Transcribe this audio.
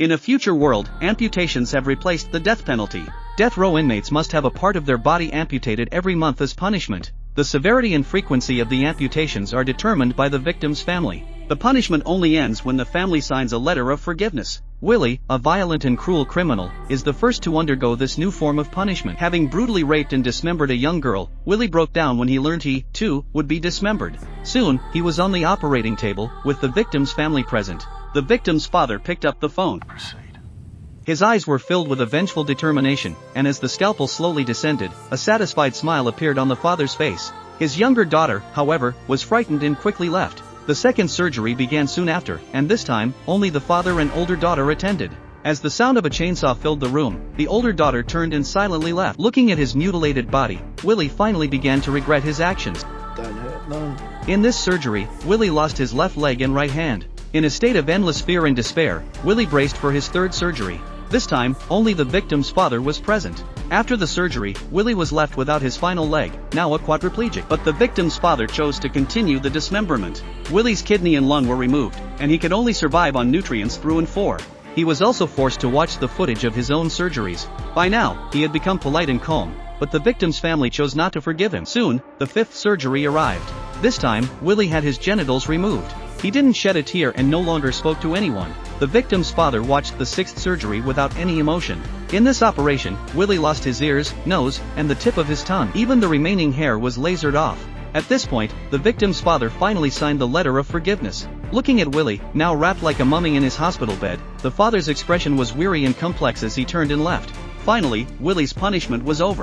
In a future world, amputations have replaced the death penalty. Death row inmates must have a part of their body amputated every month as punishment. The severity and frequency of the amputations are determined by the victim's family. The punishment only ends when the family signs a letter of forgiveness. Willie, a violent and cruel criminal, is the first to undergo this new form of punishment. Having brutally raped and dismembered a young girl, Willie broke down when he learned he, too, would be dismembered. Soon, he was on the operating table, with the victim's family present. The victim's father picked up the phone. Proceed. His eyes were filled with a vengeful determination, and as the scalpel slowly descended, a satisfied smile appeared on the father's face. His younger daughter, however, was frightened and quickly left. The second surgery began soon after, and this time, only the father and older daughter attended. As the sound of a chainsaw filled the room, the older daughter turned and silently left. Looking at his mutilated body, Willie finally began to regret his actions. Don't hurt none. In this surgery, Willie lost his left leg and right hand. In a state of endless fear and despair, Willie braced for his third surgery. This time, only the victim's father was present. After the surgery, Willie was left without his final leg, now a quadriplegic. But the victim's father chose to continue the dismemberment. Willie's kidney and lung were removed, and he could only survive on nutrients through and for. He was also forced to watch the footage of his own surgeries. By now, he had become polite and calm, but the victim's family chose not to forgive him. Soon, the fifth surgery arrived. This time, Willie had his genitals removed. He didn't shed a tear and no longer spoke to anyone. The victim's father watched the sixth surgery without any emotion. In this operation, Willie lost his ears, nose, and the tip of his tongue. Even the remaining hair was lasered off. At this point, the victim's father finally signed the letter of forgiveness. Looking at Willie, now wrapped like a mummy in his hospital bed, the father's expression was weary and complex as he turned and left. Finally, Willie's punishment was over.